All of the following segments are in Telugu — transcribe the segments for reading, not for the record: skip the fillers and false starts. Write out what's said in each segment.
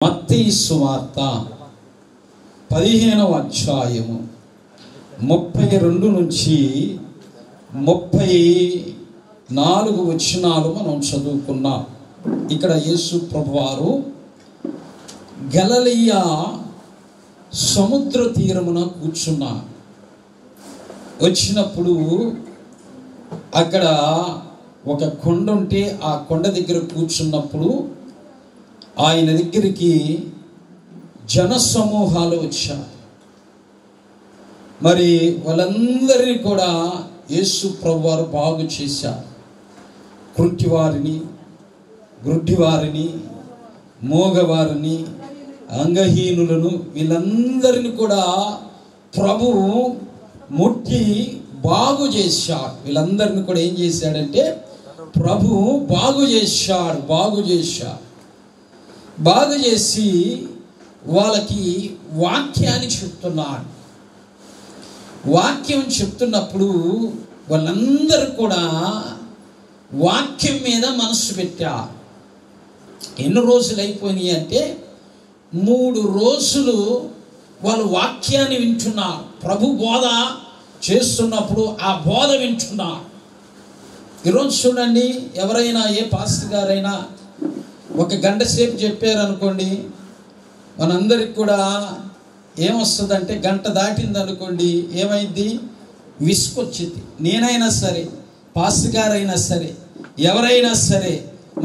మత్తయి సువార్త 15వ అధ్యాయము 32 నుంచి 34 వచనాలు మనం చదువుకున్నాం. ఇక్కడ యేసు ప్రభువారు గలిలయ సముద్ర తీరమున కూర్చున్నారు. వచ్చినప్పుడు అక్కడ ఒక కొండ ఉంటే ఆ కొండ దగ్గర కూర్చున్నప్పుడు ఆయన దగ్గరికి జన సమూహాలు వచ్చారు. మరి వాళ్ళందరినీ కూడా యేసు ప్రభువారు బాగు చేశారు. కుంటివారిని, గుడ్డివారిని, మోగవారిని, అంగహీనులను వీళ్ళందరినీ కూడా ప్రభువు ముట్టి బాగు చేశాడు. వీళ్ళందరినీ కూడా ఏం చేశాడంటే ప్రభువు బాగు చేసి వాళ్ళకి వాక్యాన్ని చెప్తున్నాడు. వాక్యం చెప్తున్నప్పుడు వాళ్ళందరూ కూడా వాక్యం మీద మనసు పెట్టారు. ఎన్ని రోజులు అయిపోయినాయి అంటే 3 రోజులు వాళ్ళు వాక్యాన్ని వింటున్నారు. ప్రభు బోధ చేస్తున్నప్పుడు ఆ బోధ వింటున్నారు. ఈరోజు చూడండి, ఎవరైనా ఏ పాస్టర్ గారైనా 1 గంట సేపు చెప్పారనుకోండి, మనందరికి కూడా ఏమొస్తుందంటే గంట దాటింది అనుకోండి, ఏమైంది? విసుకొచ్చింది. నేనైనా సరే, పాస్టర్ గారైనా సరే, ఎవరైనా సరే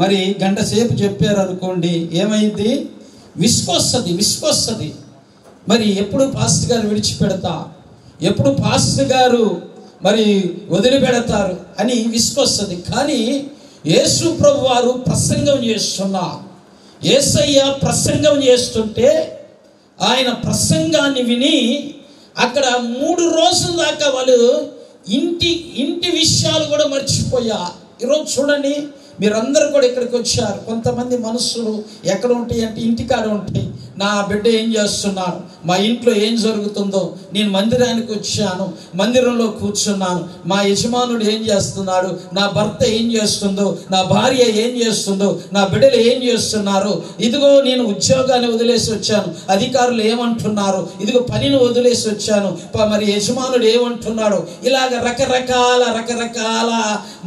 మరి గంట సేపు చెప్పారనుకోండి, ఏమైంది? విసుకొస్తుంది. మరి ఎప్పుడు పాస్టర్ గారు విడిచిపెడతా, ఎప్పుడు పాస్టర్ గారు మరి వదిలిపెడతారు అని విసుకొస్తుంది. కానీ యేసు ప్రభు వారు ప్రసంగం చేస్తున్నారు. యేసయ్య ప్రసంగం చేస్తుంటే ఆయన ప్రసంగాన్ని విని అక్కడ 3 రోజుల దాకా వాళ్ళు ఇంటి విషయాలు కూడా మర్చిపోయారు. ఈరోజు చూడండి, మీరందరూ కూడా ఇక్కడికి వచ్చారు. కొంతమంది మనసులు ఎక్కడ ఉంటాయి అంటే ఇంటికాడ ఉంటాయి. నా బిడ్డ ఏం చేస్తున్నారు, మా ఇంట్లో ఏం జరుగుతుందో, నేను మందిరానికి వచ్చాను, మందిరంలో కూర్చున్నాను, మా యజమానుడు ఏం చేస్తున్నాడు, నా భర్త ఏం చేస్తుందో, నా భార్య ఏం చేస్తుందో, నా బిడ్డలు ఏం చేస్తున్నారు, ఇదిగో నేను ఉద్యోగాన్ని వదిలేసి వచ్చాను, అధికారులు ఏమంటున్నారు, ఇదిగో పనిని వదిలేసి వచ్చాను, మరి యజమానుడు ఏమంటున్నాడు, ఇలాగ రకరకాల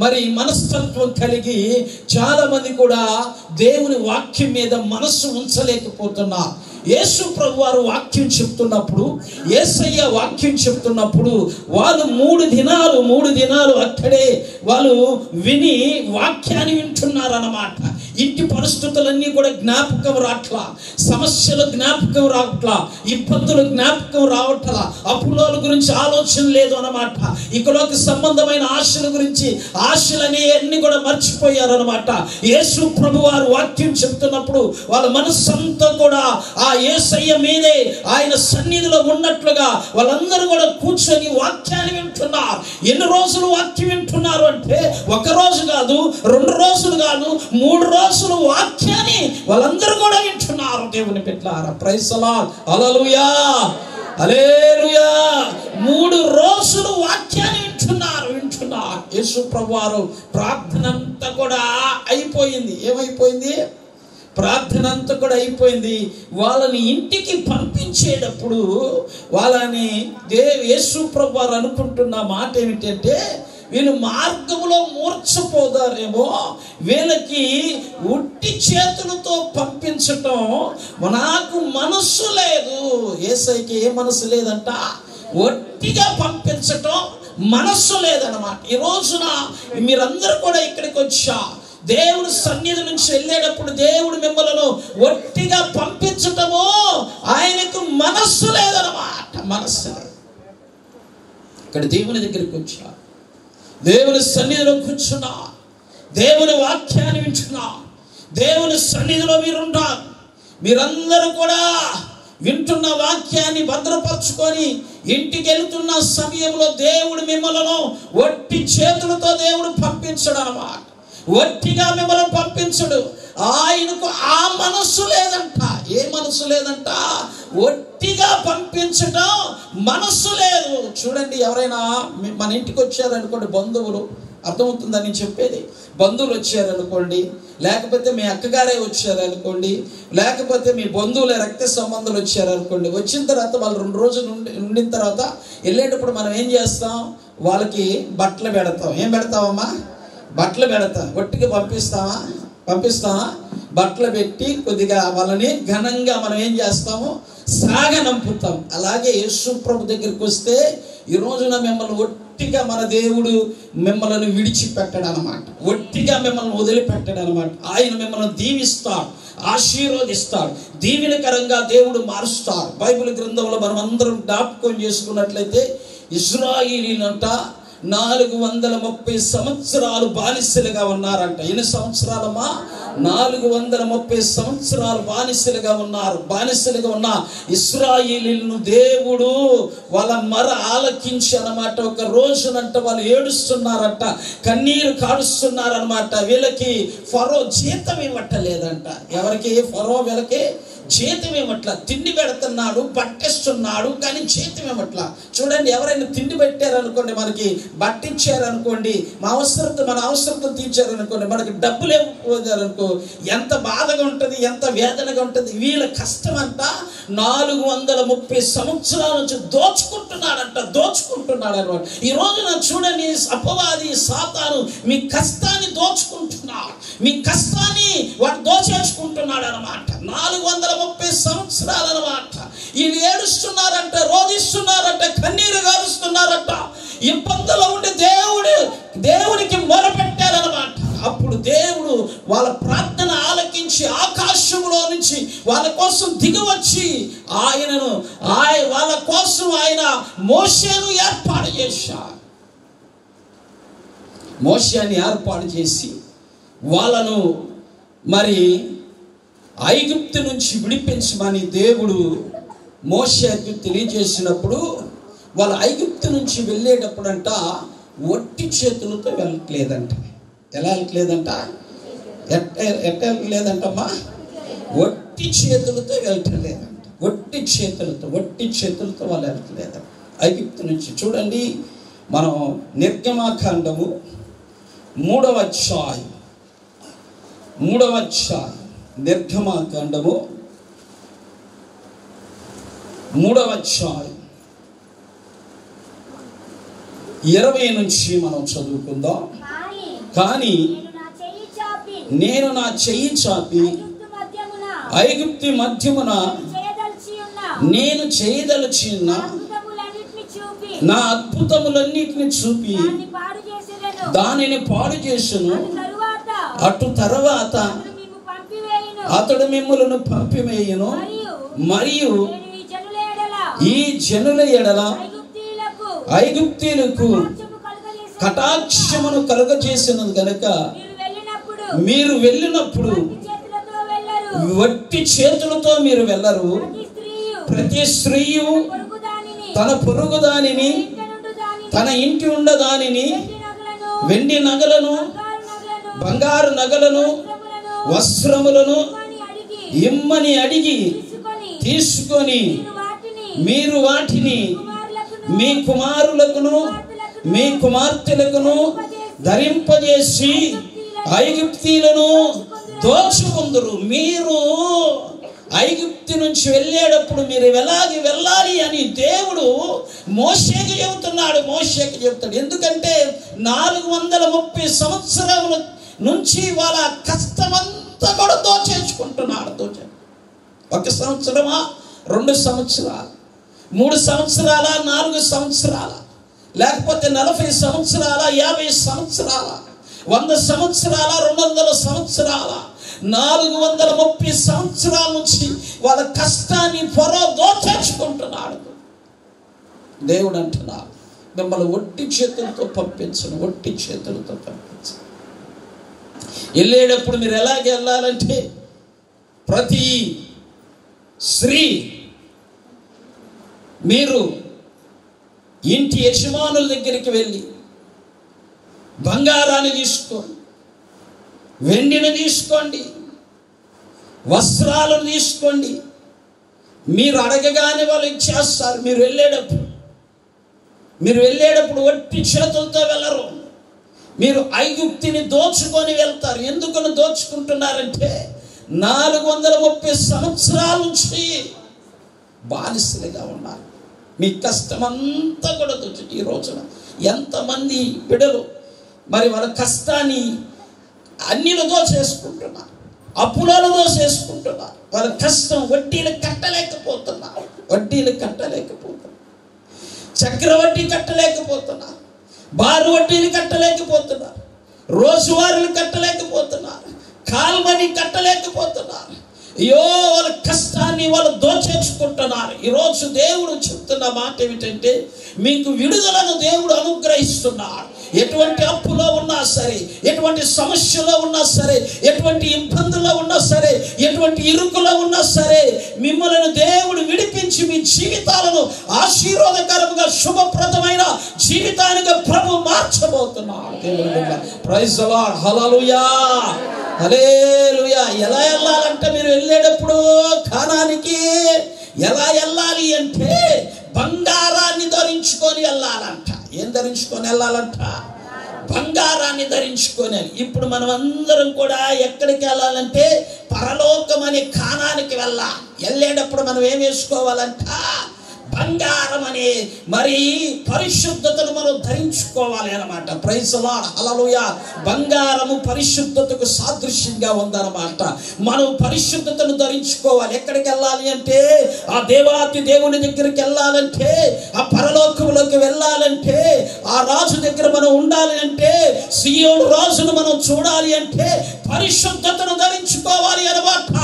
మరి మనస్తత్వం కలిగి చాలా మంది కూడా దేవుని వాక్యం మీద మనస్సు ఉంచలేకపోతున్నారు. యేసు ప్రభు వారు వాక్యం చెప్తున్నప్పుడు, యేసయ్య వాక్యం చెప్తున్నప్పుడు వాళ్ళు 3 దినాలు అక్కడే వాళ్ళు విని వాక్యాన్ని వింటున్నారన్నమాట. ఇంటి పరిస్థితులన్నీ కూడా జ్ఞాపకం రావట్లా, సమస్యలు జ్ఞాపకం రావట్లా, ఇబ్బందులు జ్ఞాపకం రావట్లా, అప్పుల గురించి ఆలోచన లేదు అన్నమాట. ఇకలోకి సంబంధమైన ఆశల గురించి ఆశలన్నీ కూడా మర్చిపోయారన్నమాట. యేసు ప్రభు వారు వాక్యం చెప్తున్నప్పుడు వాళ్ళ మనస్సంతా కూడా ఆ యేసయ్య మీదే, ఆయన సన్నిధిలో ఉన్నట్లుగా వాళ్ళందరూ కూడా కూర్చొని వాక్యాన్ని వింటున్నారు. ఎన్ని రోజులు వాక్యం వింటున్నారు అంటే 1 రోజు కాదు, 2 రోజులు కాదు, 3 రోజులు వాక్యాన్ని వాళ్ళందరూ కూడా వింటున్నారు. దేవుని బిడ్డలారా, ప్రైజ్ ది లార్డ్, హల్లెలూయా, హల్లెలూయా. 3 రోజులు వాక్యాన్ని వింటున్నారు. యేసు ప్రభువారు ప్రార్థన అంతా కూడా అయిపోయింది. ఏమైపోయింది? ప్రార్థన అంతా కూడా అయిపోయింది. వాళ్ళని ఇంటికి పంపించేటప్పుడు వాళ్ళని యేసు ప్రభువారు అనుకుంటున్న మాట ఏమిటంటే, వీళ్ళు మార్గంలో మూర్ఛపోతారేమో, వీళ్ళకి ఉట్టి చేతులతో పంపించటం నాకు మనస్సు లేదు. యేసయ్యకి ఏ మనసు లేదంట? ఒట్టిగా పంపించటం మనస్సు లేదన్నమాట. ఈ రోజున మీరందరూ కూడా ఇక్కడికి వచ్చా, దేవుని సన్నిధి నుంచి వెళ్ళేటప్పుడు దేవుడు మిమ్మల్ని ఒట్టిగా పంపించటము ఆయనకు మనస్సు లేదన్నమాట. మనస్సు లేదు. ఇక్కడ దేవుని దగ్గరికి వచ్చా, దేవుని సన్నిధిలో కూర్చున్నా, దేవుని వాక్యాన్ని వింటున్నా, దేవుని సన్నిధిలో మీరుంటారు. మీరందరూ కూడా వింటున్న వాక్యాన్ని భద్రపరచుకొని ఇంటికి వెళ్తున్న సమయంలో దేవుడు మిమ్మల్ని ఒట్టి చేతులతో దేవుడు పంపించడు అన్నమాట. ఒట్టిగా మిమ్మల్ని పంపించడు. ఆయనకు ఆ మనస్సు లేదంట. ఏ మనస్సు లేదంట? ఒట్టిగా పంపించడం మనస్సు లేదు. చూడండి, ఎవరైనా మన ఇంటికి వచ్చారనుకోండి, బంధువులు అర్థమవుతుందని నేను చెప్పేది. బంధువులు వచ్చారనుకోండి, లేకపోతే మీ అక్కగారే వచ్చారనుకోండి, లేకపోతే మీ బంధువుల రక్త సంబంధాలు వచ్చారనుకోండి. వచ్చిన తర్వాత వాళ్ళు 2 రోజులు ఉండిన తర్వాత వెళ్ళేటప్పుడు మనం ఏం చేస్తాం? వాళ్ళకి బట్టలు పెడతాం. ఏం పెడతామమ్మా? బట్టలు పెడతాం. ఒట్టిగా పంపిస్తామా? బట్టలు పెట్టి కొద్దిగా వాళ్ళని ఘనంగా మనం ఏం చేస్తాము? సాగనంపుతాం. అలాగే యేసు ప్రభు దగ్గరికి వస్తే ఈ రోజున మిమ్మల్ని ఒట్టిగా మన దేవుడు మిమ్మల్ని విడిచిపెట్టడు అనమాట. ఒట్టిగా మిమ్మల్ని వదిలిపెట్టడు అనమాట. ఆయన మిమ్మల్ని దీవిస్తాడు, ఆశీర్వదిస్తాడు, దీవెనకరంగా దేవుడు మారుస్తాడు. బైబిల్ గ్రంథంలో మనం అందరం జ్ఞాపకం చేసుకున్నట్లయితే ఇశ్రాయేలీలంట 430 సంవత్సరాలు బానిసలుగా ఉన్నారంట. ఎన్ని సంవత్సరాలమ్మా? 430 సంవత్సరాలు బానిసలుగా ఉన్నారు. బానిసలుగా ఉన్న ఇశ్రాయేలీలను దేవుడు వాళ్ళ మొర ఆలకించి అన్నమాట. ఒక రోజునంట వాళ్ళు ఏడుస్తున్నారంట, కన్నీరు కాడుస్తున్నారన్నమాట. వీళ్ళకి ఫరో జీతం ఇవ్వట్లేదంట. ఎవరికి? ఫరో వీళ్ళకి జీతం ఇవ్వట్ల. తిండి పెడుతున్నాడు, బట్టిస్తున్నాడు, కానీ జీతం ఇవ్వట్ల. చూడండి, ఎవరైనా తిండి పెట్టారనుకోండి, మనకి బట్టిచ్చారనుకోండి, మన అవసరతను తీర్చారనుకోండి, మనకి డబ్బులు ఇవ్వకపోయారనుకో ఎంత బాధగా ఉంటుంది, ఎంత వేదనగా ఉంటుంది. వీళ్ళ కష్టం అంట 430 సంవత్సరాల నుంచి దోచుకుంటున్నాడంట అనమాట. ఈ రోజున చూడండి, అపవాది సాతాను మీ కష్టాన్ని దోచుకుంటున్నాడు, మీ కష్టాన్ని వాడు దోచేసుకుంటున్నాడు అనమాట. 430 సంవత్సరాలు అనమాట. వీళ్ళు ఏడుస్తున్నారంట, రోధిస్తున్నారంట, కన్నీరు గారుస్తున్నారంట, ఇబ్బందులో ఉండి దేవునికి మొరపెట్టారనమాట. అప్పుడు దేవుడు వాళ్ళ ప్రార్థన ఆలకించి ఆకాశంలో నుంచి వాళ్ళ కోసం దిగివచ్చి వాళ్ళ కోసం ఆయన మోషేను ఏర్పాటు చేశారు. మోషేని ఏర్పాటు చేసి వాళ్ళను మరి ఐగుప్తు నుంచి విడిపించమని దేవుడు మోషేకు తెలియజేసినప్పుడు వాళ్ళు ఐగుప్తు నుంచి వెళ్ళేటప్పుడంట ఒట్టి చేతులతో వెళ్ళట్లేదంట. ఎలా వెళ్ళట్లేదంట? ఎట్ట వెళ్ళలేదంటమ్మా? ఒట్టి చేతులతో వెళ్ళట్లేదంట. ఒట్టి చేతులతో వాళ్ళు వెళ్ళట్లేదంట ఐగుప్తు నుంచి. చూడండి, మనం నిర్గమాకాండము 3వ అధ్యాయం నిర్గమాకాండము 3వ అధ్యాయం 20 నుంచి మనం చదువుకుందాం. కానీ నేను నా చెయ్యి చాపి ఐగుప్తు మధ్యమున నేను చేయదలచిన నా అద్భుతములన్నిటిని చూపి దానిని పాడు చేసెను. అటు తర్వాత అతడు మిమ్ములను పంపివేయును, మరియు ఈ జనుల ఎడల ఐగుప్తీయులకు కటాక్షమును కలుగజేసినది గనుక మీరు వెళ్ళినప్పుడు వట్టి చేతులతో మీరు వెళ్ళరు. ప్రతి స్త్రీయు తన పొరుగు దానిని, తన ఇంటి ఉండదానిని, వెండి నగలను, బంగారు నగలను, వస్త్రములను ఇమ్మని అడిగి తీసుకొని మీరు వాటిని మీ కుమారులకును మీ కుమార్తెలకును ధరింపజేసి ఐగుప్తీయులను దోచుకుందురు. మీరు ఐగుప్తు నుంచి వెళ్ళేటప్పుడు మీరు ఎలాగే వెళ్ళాలి అని దేవుడు మోషేకి చెబుతాడు. ఎందుకంటే 430 సంవత్సరాల నుంచి వాళ్ళ కష్టమంతా కూడా దోచేసుకుంటున్నాడు. 1 సంవత్సరమా, 2 సంవత్సరాలు, 3 సంవత్సరాల, 4 సంవత్సరాల, లేకపోతే 40 సంవత్సరాల, 50 సంవత్సరాల, 100 సంవత్సరాల, 200 సంవత్సరాల, 430 సంవత్సరాల నుంచి వాళ్ళ కష్టాన్ని ఫరో దోచేసుకుంటున్నాడు. దేవుడు అంటున్నాడు, మిమ్మల్ని ఒట్టి చేతులతో పంపించను. వెళ్ళేటప్పుడు మీరు ఎలాగే వెళ్ళాలంటే, ప్రతి స్త్రీ మీరు ఇంటి యజమానుల దగ్గరికి వెళ్ళి బంగారాన్ని తీసుకోండి, వెండిని తీసుకోండి, వస్త్రాలను తీసుకోండి. మీరు అడగగానే వాళ్ళు ఇచ్చేస్తారు. మీరు వెళ్ళేటప్పుడు ఒట్టి చేతులతో వెళ్ళరు. మీరు ఐగుప్తిని దోచుకొని వెళ్తారు. ఎందుకని దోచుకుంటున్నారంటే 430 సంవత్సరాల నుంచి బానిసలుగా ఉన్నారు. మీ కష్టమంతా కూడా దోచు. ఈ రోజున ఎంతమంది బిడ్డలు మరి వాళ్ళ కష్టాన్ని అన్నిలో దోచేసుకుంటున్నారు, అప్పులలో దోచేసుకుంటున్నారు. వాళ్ళ కష్టం వడ్డీలు కట్టలేకపోతున్నారు, చక్రవడ్డీ కట్టలేకపోతున్నారు, బారు వడ్డీలు కట్టలేకపోతున్నారు, రోజువారీలు కట్టలేకపోతున్నారు, కాల్మని కట్టలేకపోతున్నారు. అయ్యో, వాళ్ళ కష్టాన్ని వాళ్ళు దోచేసుకుంటున్నారు. ఈరోజు దేవుడు చెప్తున్న మాట ఏమిటంటే, మీకు విడుదలను దేవుడు అనుగ్రహిస్తున్నాడు. ఎటువంటి అప్పులో ఉన్నా సరే, ఎటువంటి సమస్యలో ఉన్నా సరే, ఎటువంటి ఇబ్బందుల్లో ఉన్నా సరే, ఎటువంటి ఇరుకులో ఉన్నా సరే, మిమ్మల్ని దేవుడు విడిపించి మీ జీవితాలను ఆశీర్వాదకరంగా శుభప్రదమైన జీవితానికి ప్రభు మార్చబోతున్నాడు. ప్రైజ్ ది లార్డ్, హల్లెలూయా, హల్లెలూయా. ఎలా వెళ్ళాలంటే, మీరు వెళ్ళేటప్పుడు కానానికి ఎలా వెళ్ళాలి అంటే బంగారాన్ని ధరించుకొని వెళ్ళాలంట. ఏం ధరించుకొని వెళ్ళాలంట? బంగారాన్ని ధరించుకొని. ఇప్పుడు మనం అందరం కూడా ఎక్కడికి వెళ్ళాలంటే పరలోకం అనే కానానికి వెళ్ళేటప్పుడు మనం ఏం వేసుకోవాలంట? బంగారం అనే మరి పరిశుద్ధతను మనం ధరించుకోవాలి అన్నమాట. ప్రైజ్ ది లార్డ్, హల్లెలూయా. బంగారము పరిశుద్ధతకు సాదృశ్యంగా ఉందన్నమాట. మనం పరిశుద్ధతను ధరించుకోవాలి. ఎక్కడికి వెళ్ళాలి అంటే ఆ దేవాతి దేవుని దగ్గరికి వెళ్ళాలంటే, ఆ పరలోకంలోకి వెళ్ళాలంటే, ఆ రాజు దగ్గర మనం ఉండాలి అంటే, సియోను రాజును మనం చూడాలి అంటే పరిశుద్ధతను ధరించుకోవాలి అన్నమాట.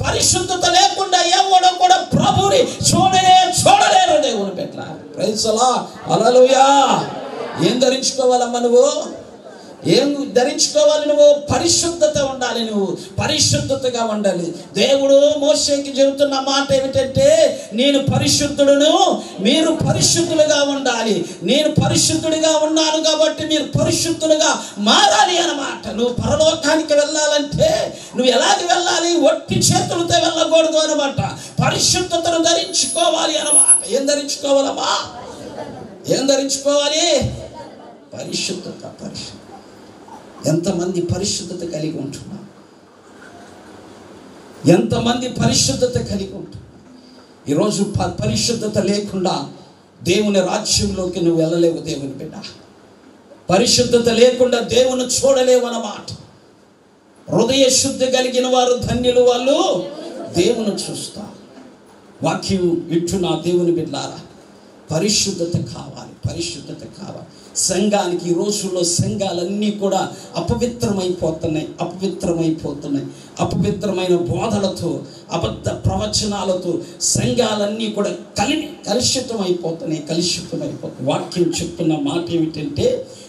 పరిశుద్ధత లేకుండా ఎవడో కూడా ప్రభుని చూడలేరు దేవుని పెట్ట. ప్రైజ్ ది లార్డ్, హల్లెలూయా. ఏం ధరించుకోవాలమ్మా నువ్వు? ఏం ధరించుకోవాలి నువ్వు? పరిశుద్ధత ఉండాలి. నువ్వు పరిశుద్ధతగా ఉండాలి. దేవుడు మోషేకి చెబుతున్న మాట ఏమిటంటే, నేను పరిశుద్ధుడును, మీరు పరిశుద్ధులుగా ఉండాలి. నేను పరిశుద్ధుడిగా ఉన్నాను కాబట్టి మీరు పరిశుద్ధులుగా మారాలి అన్నమాట. నువ్వు పరలోకానికి వెళ్ళాలంటే నువ్వు ఎలాగ వెళ్ళాలి? ఒట్టి చేతులతో వెళ్ళకూడదు అన్నమాట. పరిశుద్ధతను ధరించుకోవాలి అన్నమాట. ఏం ధరించుకోవాలమ్మా? ఏం ధరించుకోవాలి? పరిశుద్ధత. ఎంతమంది పరిశుద్ధత కలిగి ఉంటున్నారు? ఎంతమంది పరిశుద్ధత కలిగి ఉంటున్నారు? ఈరోజు పరిశుద్ధత లేకుండా దేవుని రాజ్యంలోకి నువ్వు వెళ్ళలేవు దేవుని బిడ్డ. పరిశుద్ధత లేకుండా దేవుని చూడలేవు అన్నమాట. హృదయ శుద్ధి కలిగిన వారు ధన్యులు, వాళ్ళు దేవుని చూస్తారు. వాక్యం వింటున్న దేవుని బిడ్డలారా, పరిశుద్ధత కావాలి, పరిశుద్ధత కావాలి. సంఘానికి ఈ రోజుల్లో సంఘాలన్నీ కూడా అపవిత్రమైపోతున్నాయి. అపవిత్రమైన బోధలతో, అబద్ధ ప్రవచనాలతో సంఘాలన్నీ కూడా కలుషితమైపోతున్నాయి. వాక్యం చెప్తున్న మాట ఏమిటంటే,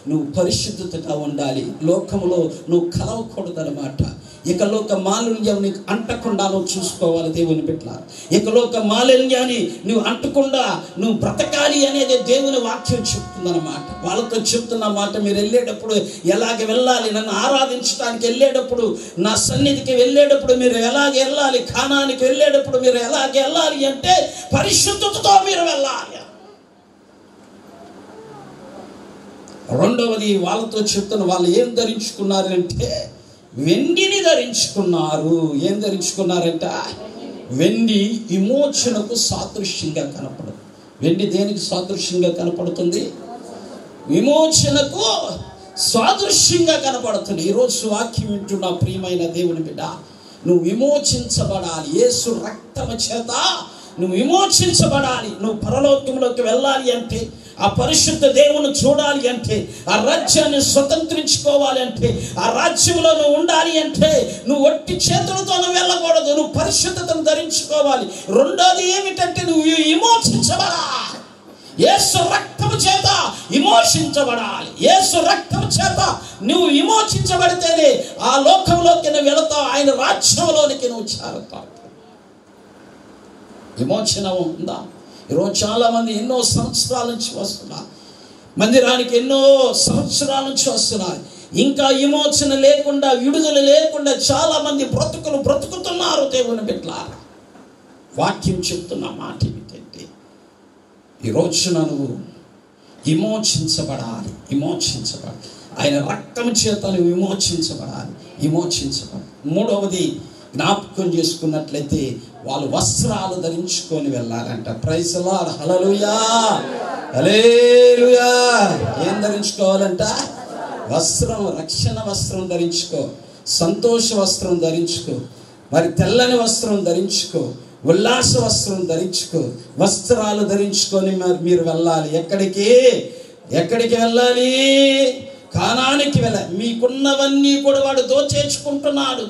నువ్వు పరిశుద్ధతగా ఉండాలి. లోకంలో నువ్వు కలవకూడదన్నమాట. ఇకలోక మాలిన్యం నీకు అంటకుండా నువ్వు చూసుకోవాలి దేవుని బిడ్డ. ఇకలోక మాలిన్యాన్ని నువ్వు అంటకుండా నువ్వు బ్రతకాలి అనేది దేవుని వాక్యం చెప్తుందన్నమాట. వాళ్ళతో చెప్తున్న మాట, మీరు వెళ్ళేటప్పుడు ఎలాగ వెళ్ళాలి? నన్ను ఆరాధించడానికి వెళ్ళేటప్పుడు, నా సన్నిధికి వెళ్ళేటప్పుడు మీరు ఎలాగ వెళ్ళాలి? కానానికి వెళ్ళేటప్పుడు మీరు ఎలాగ వెళ్ళాలి అంటే పరిశుద్ధతతో మీరు వెళ్ళాలి. రెండవది, వాళ్ళతో చెప్తున్న వాళ్ళు ఏం ధరించుకున్నారంటే వెండిని ధరించుకున్నారు. ఏం ధరించుకున్నారంట? వెండి విమోచనకు సాదృశ్యంగా కనపడదు. వెండి దేనికి సాదృశ్యంగా కనపడుతుంది? విమోచనకు సాదృశ్యంగా కనపడుతుంది. ఈరోజు వాక్యం వింటున్న ప్రియమైన దేవుని బిడ్డ, నువ్వు విమోచించబడాలి. యేసు రక్తము చేత నువ్వు విమోచించబడాలి. నువ్వు పరలోకంలోకి వెళ్ళాలి అంటే, ఆ పరిశుద్ధ దేవుని చూడాలి అంటే, ఆ రాజ్యాన్ని స్వతంత్రించుకోవాలి అంటే, ఆ రాజ్యంలో నువ్వు ఉండాలి అంటే నువ్వు ఒట్టి చేతులతో నువ్వు వెళ్ళకూడదు. నువ్వు పరిశుద్ధతను ధరించుకోవాలి. రెండోది ఏమిటంటే నువ్వు విమోచించబడాలి. యేసు రక్తము చేత విమోచించబడాలి. యేసు రక్తము చేత నువ్వు విమోచించబడితేనే ఆ లోకంలోకి నువ్వు వెళతావు, ఆయన రాజ్యంలోనికి నువ్వు చేరతావు. విమోచన ఉందా? ఈరోజు చాలామంది ఎన్నో సంవత్సరాల నుంచి వస్తున్నారు, మందిరానికి ఎన్నో సంవత్సరాల నుంచి వస్తున్నారు. ఇంకా విమోచన లేకుండా, విడుదల లేకుండా చాలామంది బ్రతుకుతున్నారు దేవుని బిడ్డలారా. వాక్యం చెప్తున్న మాట ఏమిటంటే, ఈ రోజున నువ్వు విమోచించబడాలి. ఆయన రక్తం చేత నువ్వు విమోచించబడాలి. మూడవది జ్ఞాపకం చేసుకున్నట్లయితే వాళ్ళు వస్త్రాలు ధరించుకొని వెళ్ళాలంట. Praise the Lord. హల్లెలూయా, హల్లెలూయా. ఏం ధరించుకోవాలంట? వస్త్రం, రక్షణ వస్త్రం ధరించుకో, సంతోష వస్త్రం ధరించుకో, మరి తెల్లని వస్త్రం ధరించుకో, ఉల్లాస వస్త్రం ధరించుకో, వస్త్రాలు ధరించుకొని మీరు వెళ్ళాలి. ఎక్కడికి వెళ్ళాలి? కానానికి వెళ్ళాలి. మీకున్నవన్నీ కూడా వాడు దోచేసుకుంటున్నాడు.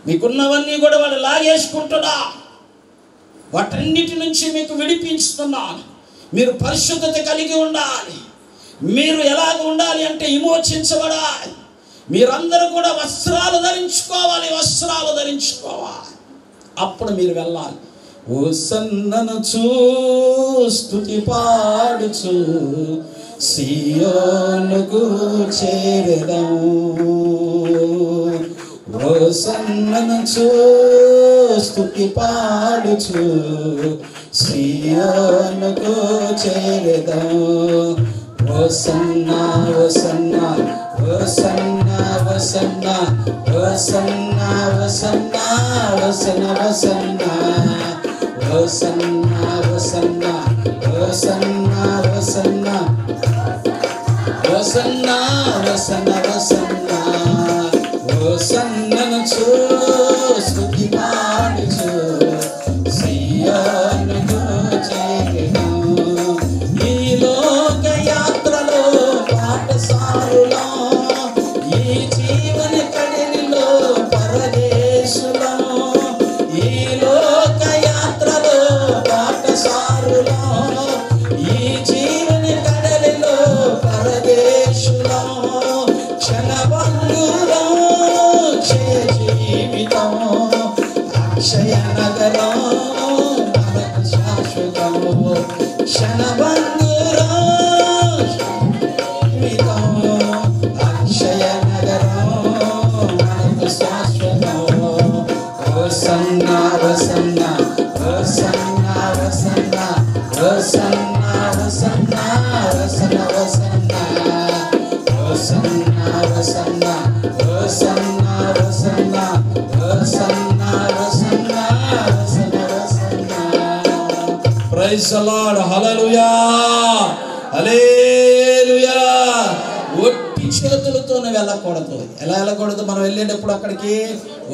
మీకున్నవన్నీ కూడా వాడు లాగేసుకుంటున్నా. వాటన్నిటి నుంచి మీకు విడిపించుతున్నాను. మీరు పరిశుద్ధత కలిగి ఉండాలి. మీరు ఎలాగ ఉండాలి అంటే విమోచించబడాలి. మీరందరూ కూడా వస్త్రాలు ధరించుకోవాలి. అప్పుడు మీరు వెళ్ళాలి. హోసన్నను స్తుతి పాడుచు సియోనుకు చేరెదం. హోసన్నను స్తుతి పాడుచు సియోనుకు చేరెదం. హోసన్నా హోసన్నా హోసన్నా హోసన్నా హోసన్నా హోసన్నా హోసన్నా హోసన్నా హోసన్నా హోసన్నా హోసన్నా హోసన్నా హోసన్నా హోసన్నా హోసన్నా హోసన్నను స్తుతి పాడుచు సియోనుకు చేరెదం. ఈ లోక యాత్రలో పాఠశాలలో, ఈ జీవన కడిలో పరదేశులో, ఈ లోక యాత్రలో పాఠశాలలో, ఈ జీవన కడలిలో పరదేశులో, క్షణభంగురం జీవితం, అక్షయ నగరం మనకు శాశ్వతం. క్షణభంగురం జీవితం, అక్షయ నగరం మనకు శాశ్వతం. హోసన్నా హోసన్నా హోసన్నా హోసన్నా హోసన్నా హోసన్నా హోసన్నా హోసన్నా హోసన్నా హోసన్నా హోసన్నా హోసన్నా హోసన్నా హోసన్నా హోసన్నా. Praise the Lord. హల్లెలూయా, హల్లెలూయా. ఒట్టి చేతులతోనే వెళ్ళకూడదు. ఎలా వెళ్ళకూడదు? మనం వెళ్ళేటప్పుడు అక్కడికి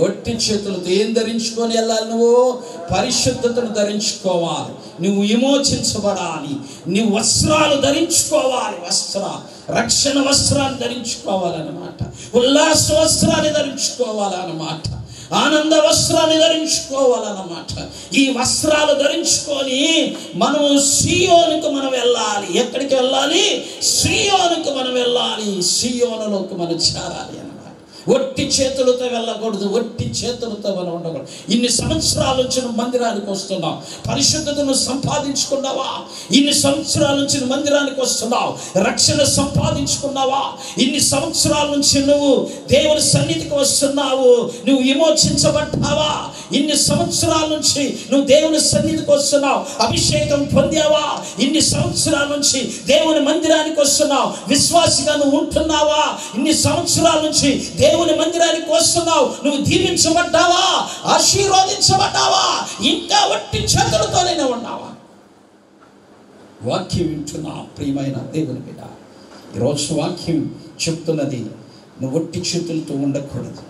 ఒట్టి చేతులతో. ఏం ధరించుకొని వెళ్ళాలి? నువ్వు పరిశుద్ధతను ధరించుకోవాలి. నువ్వు విమోచించబడాలి. నువ్వు వస్త్రాలు ధరించుకోవాలి. రక్షణ వస్త్రాన్ని ధరించుకోవాలన్నమాట. ఉల్లాస వస్త్రాన్ని ధరించుకోవాలన్నమాట. ఆనంద వస్త్రాన్ని ధరించుకోవాలన్నమాట. ఈ వస్త్రాలు ధరించుకొని మనం సియోనుకు మనం వెళ్ళాలి. ఎక్కడికి వెళ్ళాలి? సియోనుకు మనం వెళ్ళాలి. సియోనులోకి మనం చేరాలి అన్నమాట. ఒట్టి చేతులతో వెళ్ళకూడదు. ఒట్టి చేతులతో మనం ఉండకూడదు. ఇన్ని సంవత్సరాల నుంచి నువ్వు మందిరానికి వస్తున్నావు, పరిశుద్ధతను సంపాదించుకున్నావా? ఇన్ని సంవత్సరాల నుంచి నువ్వు మందిరానికి వస్తున్నావు, రక్షణ సంపాదించుకున్నావా? ఇన్ని సంవత్సరాల నుంచి నువ్వు దేవుని సన్నిధికి వస్తున్నావు, నువ్వు విమోచించబడ్డావా? ఇన్ని సంవత్సరాల నుంచి నువ్వు దేవుని సన్నిధికి వస్తున్నావు, అభిషేకం పొందావా? ఇన్ని సంవత్సరాల నుంచి దేవుని మందిరానికి వస్తున్నావు, విశ్వాసిగా నువ్వు ఉంటున్నావా? ఇన్ని సంవత్సరాల నుంచి దేవుని మందిరానికి వస్తున్నావు, నువ్వు దీవించబడ్డావా? ఆశీర్వదించబడ్డావా? ఇంకా ఒట్టి చేతులతోనే ఉన్నావా? వాక్యం వింటున్నా ప్రియమైన దేవుని బిడ్డ, ఈరోజు వాక్యం చెప్తున్నది నువ్వు ఒట్టి చేతులతో ఉండకూడదు.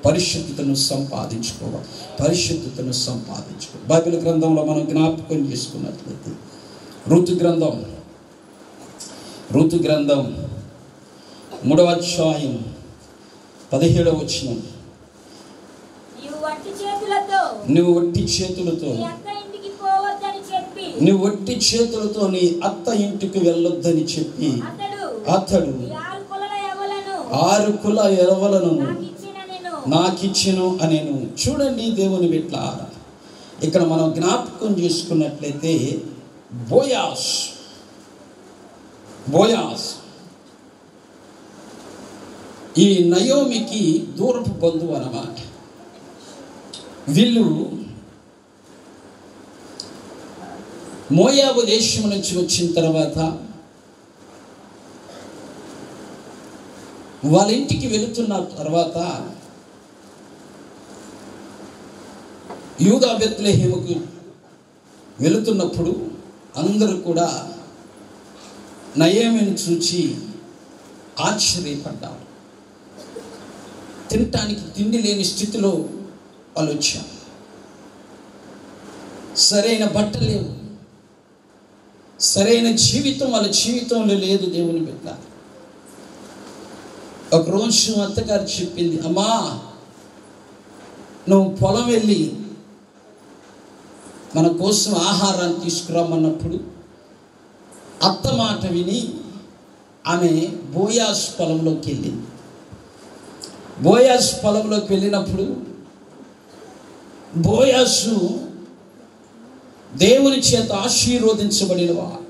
పరిశుద్ధతను సంపాదించుకోవాలి. బైబిల్ గ్రంథంలో మనం జ్ఞాపకం చేసుకున్నట్లయితే ఋతు గ్రంథం 3వ అధ్యాయం 17వ వచనం. నువ్వు ఒట్టి చేతులతో నీ అత్త ఇంటికి వెళ్ళొద్దని చెప్పి అతడు 6 కుల ఎలవలను నాకిచ్చెను అనేను. చూడండి దేవుని బిడ్డలారా, ఇక్కడ మనం జ్ఞాపకం చేసుకున్నట్లయితే బోయాస్ ఈ నయోమికి దూరపు బంధువు అన్నమాట. వీళ్ళు మోయాబు దేశం నుంచి వచ్చిన తర్వాత వాళ్ళ ఇంటికి వెళుతున్న తర్వాత యూదా బెత్లెహేముకు వెళుతున్నప్పుడు అందరూ కూడా నయోమిని చూచి ఆశ్చర్యపడ్డారు. తినటానికి తిండి లేని స్థితిలో వాళ్ళు వచ్చారు. సరైన బట్టలు లేవు, సరైన జీవితం వాళ్ళ జీవితంలో లేదు. దేవుని బిడ్డ, ఒకరోజు అత్తగారు చెప్పింది, అమ్మా నువ్వు పొలం వెళ్ళి మన కోసం ఆహారాన్ని తీసుకురమ్మన్నప్పుడు అత్త మాట విని ఆమె బోయాజు పొలంలోకి వెళ్ళింది. బోయాజు పొలంలోకి వెళ్ళినప్పుడు బోయాజు దేవుని చేత ఆశీర్వదించబడినవాడు,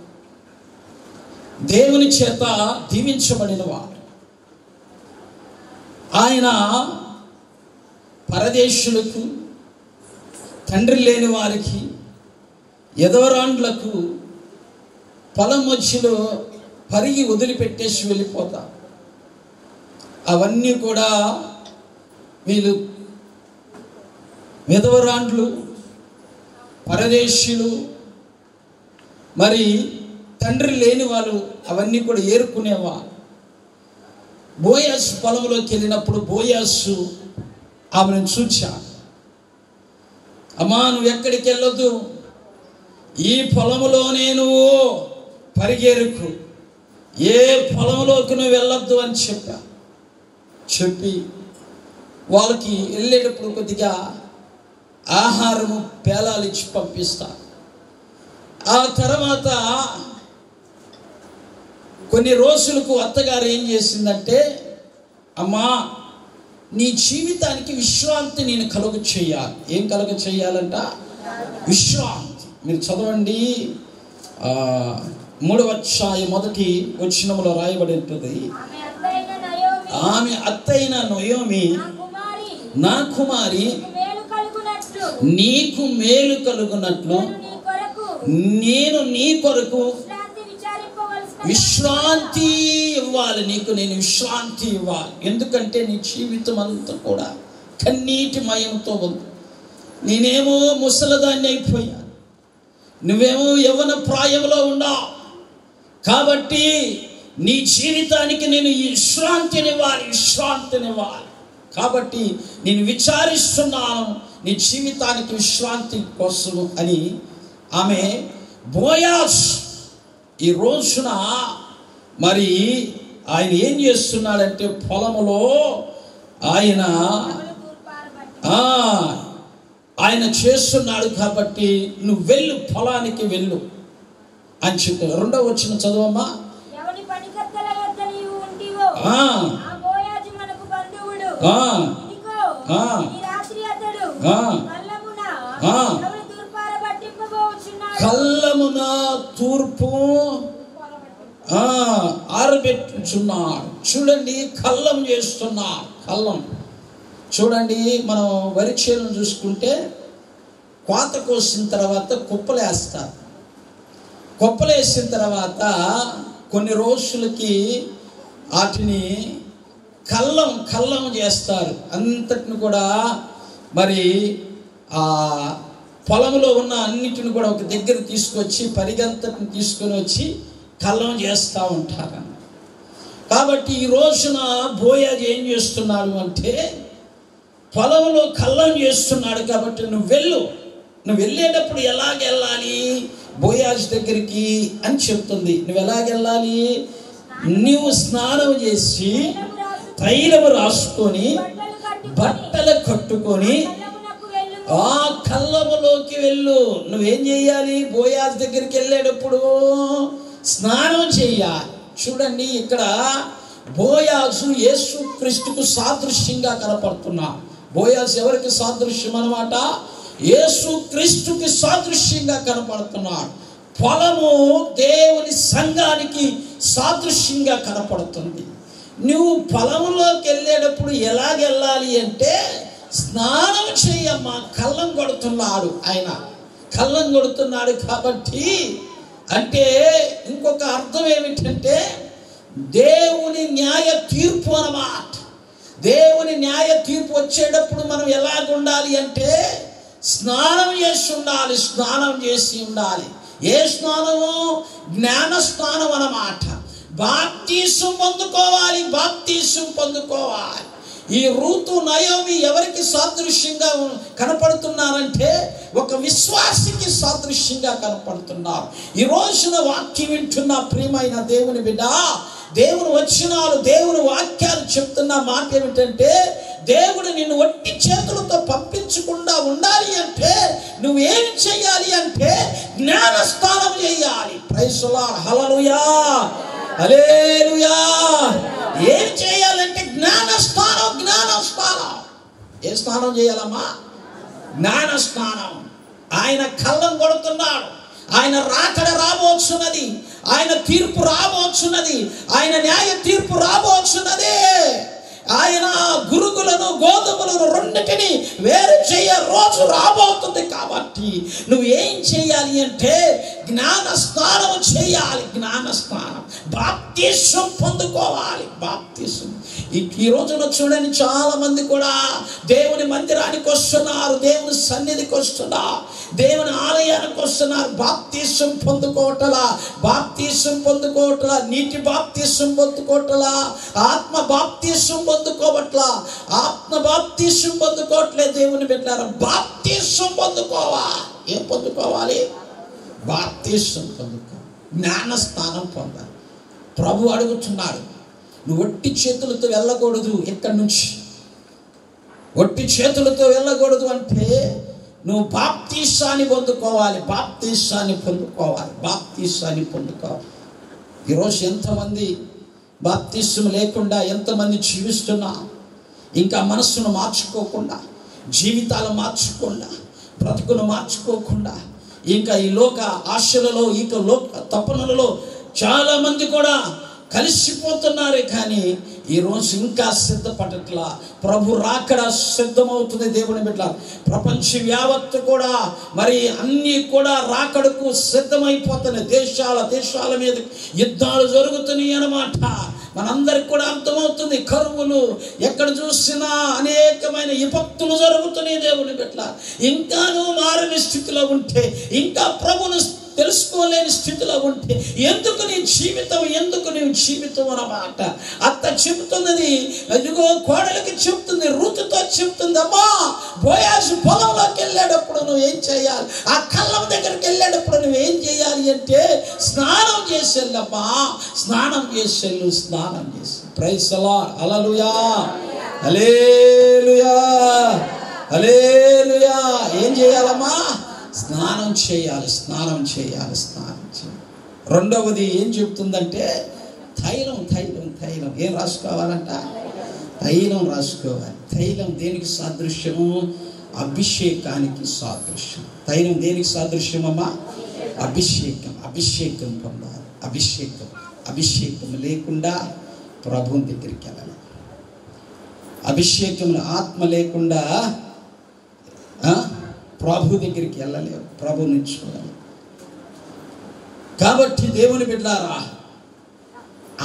దేవుని చేత దీవించబడినవాడు. ఆయన పరదేశులకు, తండ్రి లేని వారికి, ఎదవరాండ్లకు పొలం మధ్యలో పరిగి వదిలిపెట్టేసి వెళ్ళిపోతా. అవన్నీ కూడా వీళ్ళు విధవరాండ్లు, పరదేశీయులు, మరి తండ్రి లేని వాళ్ళు అవన్నీ కూడా ఏరుకునేవారు. బోయాసు పొలంలోకి వెళ్ళినప్పుడు బోయాసు ఆమెను చూచాడు. అమ్మా నువ్వు ఎక్కడికి వెళ్ళొద్దు, ఈ పొలంలోనే నువ్వు పరిగెరుకు, ఏ పొలంలోకి నువ్వు వెళ్ళొద్దు అని చెప్పి వాళ్ళకి వెళ్ళేటప్పుడు కొద్దిగా ఆహారము పేలాలు ఇచ్చి పంపిస్తా. ఆ తర్వాత కొన్ని రోజులకు అత్తగారు ఏం చేసిందంటే, అమ్మా నీ జీవితానికి విశ్రాంతి నేను కలుగు చేయాలి. ఏం కలుగు చేయాలంట? విశ్రాంతి. మీరు చదవండి, 3వ అధ్యాయం 1వ వచనంలో రాయబడి ఉంటుంది, ఆమె అత్తైన నయోమి నా కుమారి నీకు మేలు కలుగునట్లు నేను నీ కొరకు విశ్రాంతి ఇవ్వాలి. నీకు నేను విశ్రాంతి ఇవ్వాలి. ఎందుకంటే నీ జీవితం అంతా కూడా కన్నీటి మయంతో ఉంది. నేనేమో ముసలదాన్ని అయిపోయాను, నువ్వేమో యవ్వన ప్రాయంలో ఉన్నావు. కాబట్టి నీ జీవితానికి నేను విశ్రాంతినివ్వాలి. కాబట్టి నేను విచారిస్తున్నాను నీ జీవితానికి విశ్రాంతి కోసము అని ఆమె బోయాజ్ ఈ రోజున మరి ఆయన ఏం చేస్తున్నాడంటే పొలములో ఆయన చేస్తున్నాడు. కాబట్టి నువ్వు వెళ్ళు, పొలానికి వెళ్ళు అని చెప్పారు. 2వ వచనం చదవమ్మా. కళ్ళమున తూర్పు ఆరబెట్టుచున్నాడు. చూడండి, కళ్ళం చేస్తున్నాడు. కళ్ళం చూడండి, మనం వరి చేలను చూసుకుంటే కోత కోసిన తర్వాత కుప్పలేస్తారు. కుప్పలేసిన తర్వాత కొన్ని రోజులకి వాటిని కళ్ళం చేస్తారు. అంతటిని కూడా మరి ఆ పొలంలో ఉన్న అన్నిటిని కూడా ఒక దగ్గర తీసుకొచ్చి పరిగంతటిని తీసుకొని వచ్చి కళ్ళం చేస్తూ ఉంటారు. కాబట్టి ఈ రోజున బోయాజు ఏం చేస్తున్నాడు అంటే పొలంలో కళ్ళం చేస్తున్నాడు. కాబట్టి నువ్వు వెళ్ళేటప్పుడు ఎలాగెళ్ళాలి బోయాజు దగ్గరికి అని చెప్తుంది. నువ్వు ఎలాగెళ్ళాలి? నువ్వు స్నానం చేసి తైలము రాసుకొని బట్టలు కట్టుకొని ఆ కళ్ళములోకి వెళ్ళు. నువ్వేం చేయాలి? బోయాజు దగ్గరికి వెళ్ళేటప్పుడు స్నానం చెయ్యాలి. చూడండి, ఇక్కడ బోయాజు యేసు క్రీస్తుకు సాదృశ్యంగా కనపడుతున్నాడు. బోయాజు ఎవరికి సాదృశ్యం అన్నమాట? యేసు క్రీస్తుకి సాదృశ్యంగా కనపడుతున్నాడు. పొలము దేవుని సంఘానికి సాదృశ్యంగా కనపడుతుంది. నువ్వు పొలంలోకి వెళ్ళేటప్పుడు ఎలాగెళ్ళాలి అంటే స్నానం చెయ్యమ్మా. కళ్ళం కొడుతున్నాడు ఆయన, కళ్ళం కొడుతున్నాడు. కాబట్టి అంటే ఇంకొక అర్థం ఏమిటంటే దేవుని న్యాయ తీర్పు అన్నమాట. దేవుని న్యాయ తీర్పు వచ్చేటప్పుడు మనం ఎలాగుండాలి అంటే స్నానం చేసి ఉండాలి. స్నానం చేసి ఉండాలి. ఏ స్నానము? జ్ఞాన స్నానం అన్నమాట. బాప్తీసం పొందుకోవాలి. బాప్తీసం పొందుకోవాలి. ఈ రూతు నయోమి ఎవరికి సాదృశ్యంగా కనపడుతున్నారంటే ఒక విశ్వాసికి సాదృశ్యంగా కనపడుతున్నారు. ఈ రోజున వాక్యం వింటున్న ప్రియమైన దేవుని బిడ్డ, దేవుని వచనాలు, దేవుని వాక్యాలు చెప్తున్న మాట ఏమిటంటే దేవుడు నిన్ను ఒట్టి చేతులతో పంపించకుండా ఉండాలి అంటే నువ్వేమి చేయాలి అంటే జ్ఞానస్నానం చేయాలి. Praise the Lord. హల్లెలూయా, హల్లెలూయా. ఏం చేయాలంటే జ్ఞానస్నానం. జ్ఞానస్నానం. ఏ స్నానం చేయాలమ్మా? జ్ఞానస్నానం. ఆయన కళ్ళం కొడుతున్నాడు. ఆయన రాకడ రాబోచున్నది. ఆయన తీర్పు రాబోచున్నది. ఆయన న్యాయ తీర్పు రాబోచున్నది. ఆయన గురుగులను గోధుమలను రెండిటిని వేరు చేయ రోజు రాబోతుంది. కాబట్టి నువ్వు ఏం చేయాలి అంటే జ్ఞాన స్నానం చేయాలి. జ్ఞాన స్నానం, బాప్తీసం పొందుకోవాలి. బాప్తీసం. ఈ రోజున చూడండి, చాలా మంది కూడా దేవుని మందిరానికి వస్తున్నారు, దేవుని సన్నిధికి వస్తున్నారు, దేవుని ఆలయానికి వస్తున్నారు. బాప్తీసం పొందుకోవటలా, బాప్తీసం పొందుకోవట్లా, నీటి బాప్తీసం పొందుకోవట్లా, ఆత్మ బాప్తీసం పొందుకోవట్లా, ఆత్మ బాప్తీసం పొందుకోవట్లేదు. దేవుని బిడ్డలారా, బాప్తీసం పొందుకోవాలి. ఏం పొందుకోవాలి? బాప్తీసం పొందుకోవాలి. జ్ఞానస్నానం పొందాలి. ప్రభు అడుగుతున్నాడు, నువ్వు ఒట్టి చేతులతో వెళ్ళకూడదు. ఎక్కడి నుంచి ఒట్టి చేతులతో వెళ్ళకూడదు అంటే నువ్వు బాప్తీసాన్ని పొందుకోవాలి. బాప్తీసాన్ని పొందుకోవాలి. బాప్తీసాన్ని పొందుకోవాలి. ఈరోజు ఎంతమంది బాప్తీసం లేకుండా ఎంతమంది జీవిస్తున్నా, ఇంకా మనస్సును మార్చుకోకుండా, జీవితాలు మార్చుకోకుండా, బ్రతుకును మార్చుకోకుండా, ఇంకా ఈ లోక ఆశలలో, ఇంకా లోక తపనలలో చాలా మంది కూడా కలిసిపోతున్నారే. కానీ ఈరోజు ఇంకా సిద్ధపడట్లా. ప్రభు రాకడ సిద్ధమవుతుంది. దేవుని బిడ్డ, ప్రపంచ యావత్తు కూడా మరి అన్నీ కూడా రాకడకు సిద్ధమైపోతున్నాయి. దేశాల మీద యుద్ధాలు జరుగుతున్నాయి అన్నమాట. మనందరికి కూడా అర్థమవుతుంది. కరువులు, ఎక్కడ చూసినా అనేకమైన విపత్తులు జరుగుతున్నాయి. దేవుని బిడ్డ, ఇంకా నువ్వు మారని స్థితిలో ఉంటే, ఇంకా ప్రభును తెలుసుకోలేని స్థితిలో ఉంటే ఎందుకు నీ జీవితం, ఎందుకు నీవు జీవితం అన్నమాట. అత్త చెబుతున్నది, అదిగో కోడలికి చెప్తుంది, రూతుతో చెప్తుంది, అమ్మా బోయాజు పొలంలోకి వెళ్ళేటప్పుడు నువ్వు ఏం చేయాలి, ఆ కళ్ళం దగ్గరికి వెళ్ళేటప్పుడు నువ్వు ఏం చేయాలి అంటే స్నానం చేసి వెళ్ళమ్మా, స్నానం చేసి వెళ్ళు, స్నానం చేసి. Praise the Lord. హల్లెలూయా, హల్లెలూయా, హల్లెలూయా. ఏం చేయాలమ్మా? స్నానం చేయాలి. స్నానం చేయాలి. స్నానం చేయాలి. రెండవది ఏం చెప్తుందంటే తైలం. తైలం, తైలం. ఏం రాసుకోవాలంట? తైలం రాసుకోవాలి. తైలం దేనికి సాదృశ్యము? అభిషేకానికి సాదృశ్యం. తైలం దేనికి సాదృశ్యం అమ్మా? అభిషేకం. అభిషేకం పొందాలి. అభిషేకం. అభిషేకం లేకుండా ప్రభుని దగ్గరికి వెళ్ళాలి. అభిషేకం ఆత్మ లేకుండా ప్రభు దగ్గరికి వెళ్ళలేవు, ప్రభుని చూడాలి. కాబట్టి దేవుని బిడ్డలారా,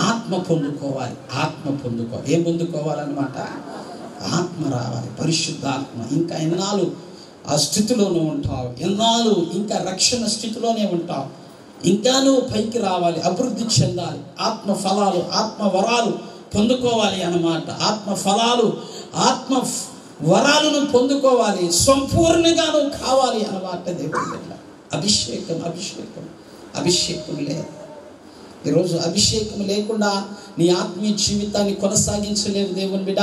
ఆత్మ పొందుకోవాలి. ఆత్మ పొందుకోవాలి. ఏం పొందుకోవాలన్నమాట? ఆత్మ రావాలి, పరిశుద్ధాత్మ. ఇంకా ఎన్నాళ్ళు ఆ స్థితిలోనే ఉంటావు, ఎన్నాళ్ళు ఇంకా రక్షణ స్థితిలోనే ఉంటావు. ఇంకా నువ్వు పైకి రావాలి, అభివృద్ధి చెందాలి. ఆత్మ ఫలాలు, ఆత్మ వరాలు పొందుకోవాలి అన్నమాట. ఆత్మ ఫలాలు, ఆత్మ వరాలను పొందుకోవాలి, సంపూర్ణంగా నువ్వు కావాలి అన్నమాట. దేవుని బిడ్డ, అభిషేకం. అభిషేకం. అభిషేకం లేదు. ఈరోజు అభిషేకం లేకుండా నీ ఆత్మీయ జీవితాన్ని కొనసాగించలేవు. దేవుని బిడ్డ,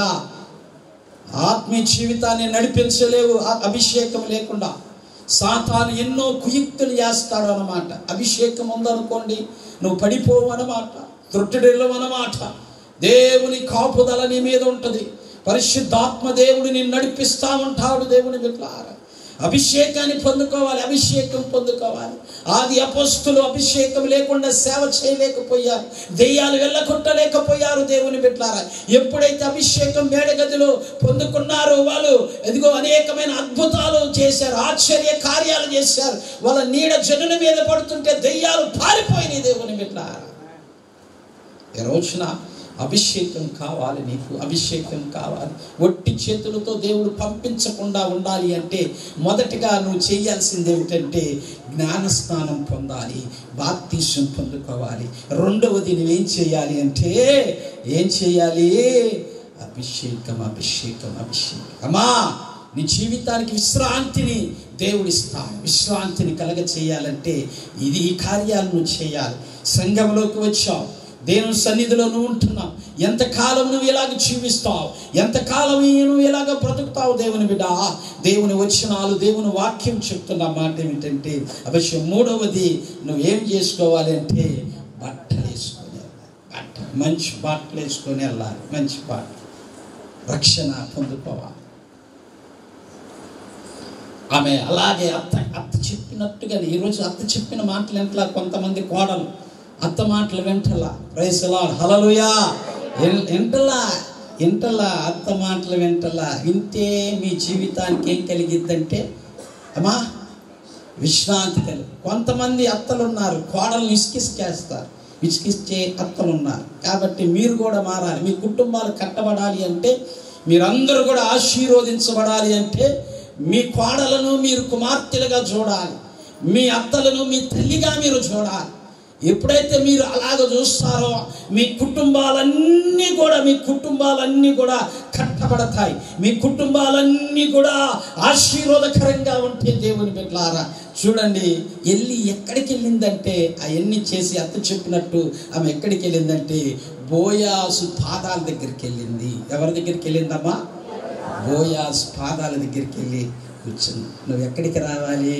ఆత్మీయ జీవితాన్ని నడిపించలేవు అభిషేకం లేకుండా. సాతాను ఎన్నో కుయుక్తులు చేస్తాడు అన్నమాట. అభిషేకం ఉందనుకోండి, నువ్వు పడిపోవు అన్నమాట, త్రుట్టెడెళ్ళవు అన్నమాట. దేవుని కాపుదల నీ మీద ఉంటుంది. పరిశుద్ధాత్మ దేవుడు నిన్ను నడిపిస్తా ఉంటాడు. దేవుని బిడ్డలారా, అభిషేకాన్ని పొందుకోవాలి. అభిషేకం పొందుకోవాలి. ఆది అపోస్తులు అభిషేకం లేకుండా సేవ చేయలేకపోయారు, దెయ్యాలు వెళ్ళగొట్టలేకపోయారు. దేవుని బిడ్డలారా, ఎప్పుడైతే అభిషేకం మేడగదిలో పొందుకున్నారో వాళ్ళు ఎదిగో అనేకమైన అద్భుతాలు చేశారు, ఆశ్చర్య కార్యాలు చేశారు. వాళ్ళ నీడ జనుల మీద పడుతుంటే దెయ్యాలు పారిపోయినాయి. దేవుని బిడ్డలారా, ఈ రోజున అభిషేకం కావాలి, నీకు అభిషేకం కావాలి. ఒట్టి చేతులతో దేవుడు పంపించకుండా ఉండాలి అంటే మొదటిగా నువ్వు చేయాల్సింది ఏమిటంటే జ్ఞానస్నానం పొందాలి, బాప్తిసం పొందుకోవాలి. రెండవది నువ్వేం చేయాలి అంటే ఏం చేయాలి? అభిషేకం, అభిషేకం, అభిషేకం. అమ్మా, నీ జీవితానికి విశ్రాంతిని దేవుడిస్తాడు. విశ్రాంతిని కలగ చేయాలంటే ఈ కార్యాలు నువ్వు చేయాలి. సంఘంలోకి వచ్చావు, దేవుని సన్నిధిలో నువ్వు ఉంటున్నావు. ఎంతకాలం నువ్వు ఇలాగ జీవిస్తావు, ఎంతకాలం నువ్వు ఇలాగ బ్రతుకుతావు? దేవుని బిడ్డ, దేవుని వచనాలు, దేవుని వాక్యం చెప్తున్న మాట ఏమిటంటే అవశ్యం మూడవది నువ్వేం చేసుకోవాలి అంటే బట్టలు వేసుకొని వెళ్ళాలి. మంచి బట్టలు వేసుకొని వెళ్ళాలి. మంచి బట్టలు, రక్షణ పొందుకోవాలి. ఆమె అలాగే అత్త చెప్పినట్టుగా, ఈరోజు అత్త చెప్పిన మాటలు ఎంతలా, కొంతమంది కోడలు అత్త మాటలు వెంటలా. ప్రైజ్ ది లార్డ్, హల్లెలూయా. ఇంటలా అత్త మాటలు వెంటలా వింటే మీ జీవితానికి ఏం కలిగిద్దంటే అమ్మా విశ్రాంతి కలిగి. కొంతమంది అత్తలు ఉన్నారు, కోడలు విసికిస్తారు, విసికిచ్చే అత్తలు ఉన్నారు. కాబట్టి మీరు కూడా మారాలి. మీ కుటుంబాలు కట్టబడాలి అంటే, మీరందరూ కూడా ఆశీర్వదించబడాలి అంటే మీ కోడలను మీరు కుమార్తెలుగా చూడాలి, మీ అత్తలను మీ తల్లిగా మీరు చూడాలి. ఎప్పుడైతే మీరు అలాగ చూస్తారో మీ కుటుంబాలన్నీ కూడా కట్టబడతాయి. మీ కుటుంబాలన్నీ కూడా ఆశీర్వాదకరంగా ఉంటే దేవుని బిడ్డలారా చూడండి, ఎక్కడికి వెళ్ళిందంటే అవన్నీ చేసి అత్త చెప్పినట్టు ఆమె ఎక్కడికి వెళ్ళిందంటే బోయాసు పాదాల దగ్గరికి వెళ్ళింది. ఎవరి దగ్గరికి వెళ్ళిందమ్మా? బోయాసు పాదాల దగ్గరికి వెళ్ళి కూర్చుంది. నువ్వు ఎక్కడికి రావాలి?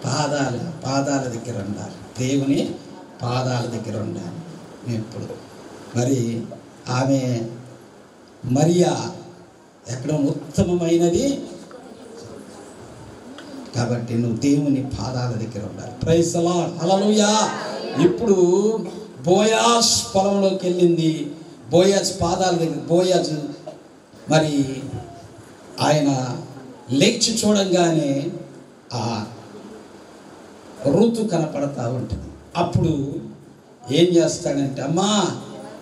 పాదాల దగ్గర ఉండాలి. దేవుని పాదాల దగ్గర ఉండాలి ఎప్పుడు. మరి ఆమె మరియా ఎక్కడ ఉత్తమమైనది కాబట్టి నువ్వు దేవుని పాదాల దగ్గర ఉండాలి. ప్రైజ్ ది లార్డ్, హల్లెలూయా. ఇప్పుడు బోయాజ్ పొలంలోకి వెళ్ళింది. బోయాజ్ పాదాల దగ్గర, బోయాజ్ మరి ఆయన లేచి చూడంగానే ఆ ఋతు కనపడతా ఉంటుంది. అప్పుడు ఏం చేస్తాడంటే, అమ్మా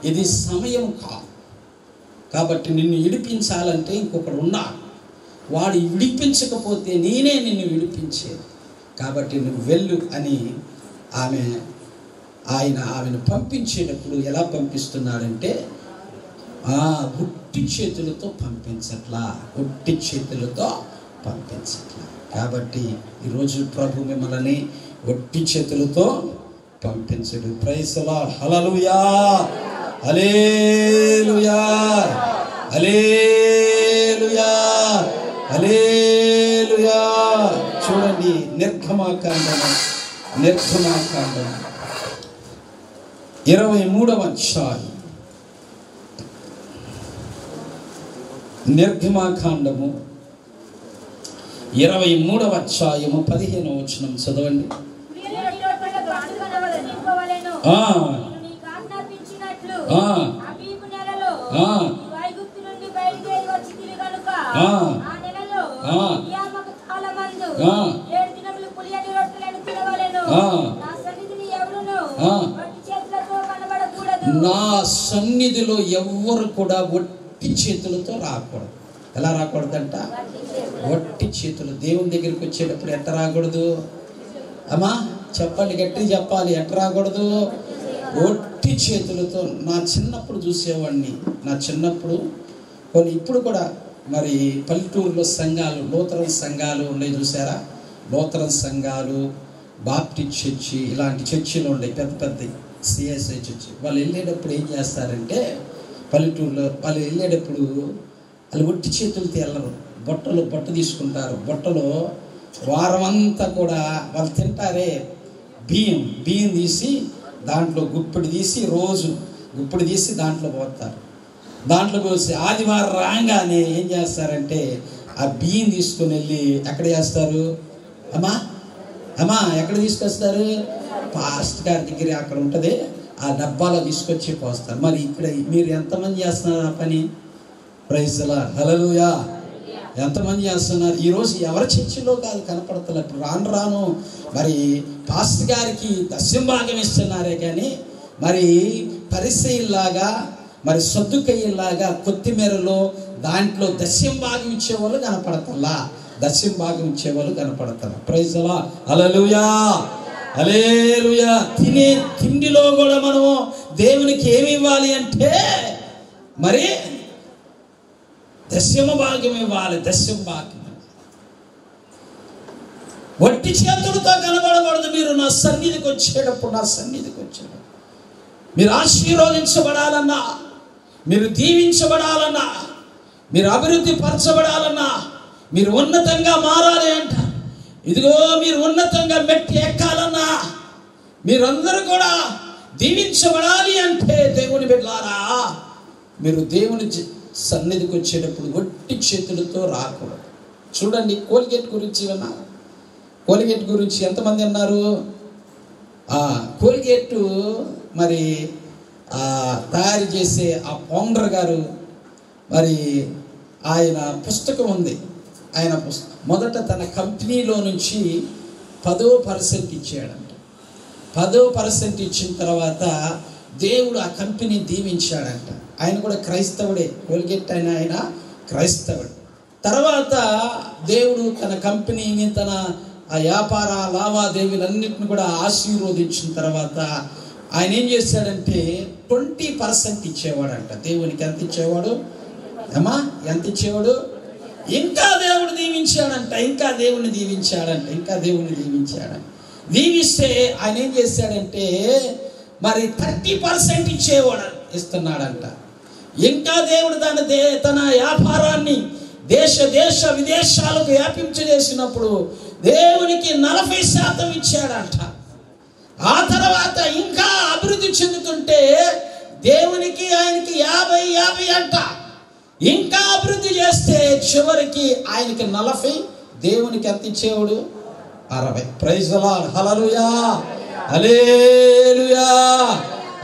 ఇది సమయం కాదు, కాబట్టి నిన్ను విడిపించాలంటే ఇంకొకడు ఉన్నాడు, వాడు విడిపించకపోతే నేనే నిన్ను విడిపించేది, కాబట్టి నువ్వు వెళ్ళు అని ఆమెను పంపించేటప్పుడు ఎలా పంపిస్తున్నాడంటే ఒట్టి చేతులతో పంపించట్లా, ఒట్టి చేతులతో పంపించట్లా. కాబట్టి ఈరోజు ప్రభు మిమ్మల్ని ఒట్టి చేతులతో పంపించడు. ప్రైజ్ ది లార్డ్, హల్లెలూయా, హల్లెలూయా, హల్లెలూయా, హల్లెలూయా. చూడండి, నిర్గమాకాండం 23వ అధ్యాయం, నిర్గమాకాండము 23వ అధ్యాయము 15వ వచనం చదవండి. నా సన్నిధిలో ఎవ్వరు కూడా ఒట్టి చేతులతో రాకూడదు. ఎలా రాకూడదంట? ఒట్టి చేతులు. దేవుని దగ్గరికి వచ్చేటప్పుడు ఎట్ట రాకూడదు అమ్మా? చెప్పండి, గట్టిగా చెప్పాలి. ఎట్ట రాకూడదు? ఒట్టి చేతులతో. నా చిన్నప్పుడు చూసేవాడిని, నా చిన్నప్పుడు కొన్ని, ఇప్పుడు కూడా మరి పల్లెటూరులో సంఘాలు, లూథరన్ సంఘాలు ఉన్నాయి చూసారా? లూథరన్ సంఘాలు, బాప్టిస్ట్ చర్చి, ఇలాంటి చర్చిలు ఉన్నాయి, పెద్ద పెద్ద సిఎస్ఐ చర్చి. వాళ్ళు వెళ్ళేటప్పుడు ఏం చేస్తారంటే, పల్లెటూరులో వాళ్ళు వెళ్ళేటప్పుడు వాళ్ళు ఒట్టి చేతులతో వెళ్ళరు, బొట్ట తీసుకుంటారు. బొట్టలో వారం అంతా కూడా వాళ్ళు తింటారే బియ్యం తీసి దాంట్లో గుప్పిడి తీసి, రోజు గుప్పిడి తీసి దాంట్లో పోతారు. దాంట్లో పోసి ఆదివారం రాగానే ఏం చేస్తారంటే ఆ బియ్యం తీసుకొని వెళ్ళి ఎక్కడ చేస్తారు అమ్మా ఎక్కడ తీసుకొస్తారు? పాస్టర్ గారి దగ్గర అక్కడ ఉంటుంది, ఆ డబ్బాలో తీసుకొచ్చి పోస్తారు. మరి ఇక్కడ మీరు ఎంతమంది చేస్తున్నారు ఆ పని? ప్రైజ్ ది లార్డ్, హల్లెలూయా. ఎంతమంది చేస్తున్నారు? ఈరోజు ఎవరి చర్చిలో కాదు కనపడతలేదు. రాను మరి పాస్టర్ గారికి దశంభాగం ఇస్తున్నారే కానీ మరి పరిసయ్యుల్లాగా, మరి సద్దుకయ్యుల్లాగా కొత్తిమీరలో దాంట్లో దశం భాగం ఇచ్చేవాళ్ళు కనపడతల్లా, దశం భాగం ఇచ్చేవాళ్ళు కనపడతారు. Praise the Lord. హల్లెలూయా, హల్లెలూయా. తినే తిండిలో కూడా మనము దేవునికి ఏమి ఇవ్వాలి అంటే మరి దశమ భాగం ఇవ్వాలి. దశమ భాగం వట్టి చేతులతో కనబడకూడదు. మీరు నా సన్నిధికి వచ్చేటప్పుడు, నా సన్నిధికి వచ్చేటప్పుడు మీరు ఆశీర్వదించబడాలన్నా, మీరు దీవించబడాలన్నా, మీరు అభివృద్ధి పరచబడాలన్నా, మీరు ఉన్నతంగా మారాలి అంట. ఇదిగో మీరు ఉన్నతంగా మెట్టి ఎక్కాలన్నా, మీరందరూ కూడా దీవించబడాలి అంటే దేవుని బిడ్డలారా, మీరు దేవుని సన్నిధికి వచ్చేటప్పుడు వట్టి చేతులతో రాకూడదు. చూడండి, కోల్గేట్ గురించి విన్నా. కోల్గేట్ గురించి ఎంతమంది అన్నారు? కోల్గేట్ మరి తయారు చేసే ఆ ఫౌండర్ గారు, మరి ఆయన పుస్తకం ఉంది. ఆయన మొదట తన కంపెనీలో నుంచి 10% ఇచ్చాడంట. 10% ఇచ్చిన తర్వాత దేవుడు ఆ కంపెనీ దీవించాడంట. ఆయన కూడా క్రైస్తవుడే, కోల్గేట్ ఆయన క్రైస్తవుడు. తర్వాత దేవుడు తన కంపెనీని, తన ఆ వ్యాపార లావాదేవీలన్నింటిని కూడా ఆశీర్వదించిన తర్వాత ఆయన ఏం చేశాడంటే 20% ఇచ్చేవాడంట. దేవునికి ఎంత ఇచ్చేవాడు అమ్మా? ఎంత ఇచ్చేవాడు? ఇంకా దేవుడు దీవించాడంట, ఇంకా దేవుణ్ణి దీవించాడంట, ఇంకా దేవుణ్ణి దీవించాడంట. దీవిస్తే ఆయన ఏం చేశాడంటే మరి 30% ఇస్తున్నాడంట. ఇంకా దేవుడు తన వ్యాపారాన్ని దేశ విదేశాలకు వ్యాపించజేసినప్పుడు దేవునికి 40% ఇచ్చాడంట. ఆ తర్వాత ఇంకా అభివృద్ధి చెందుతుంటే దేవునికి ఆయనకి 50 అంట. ఇంకా అభివృద్ధి చేస్తే చివరికి ఆయనకి 40, దేవునికి ఎంత ఇచ్చేవాడు? 60. Praise the Lord. హల్లెలూయా, హల్లెలూయా,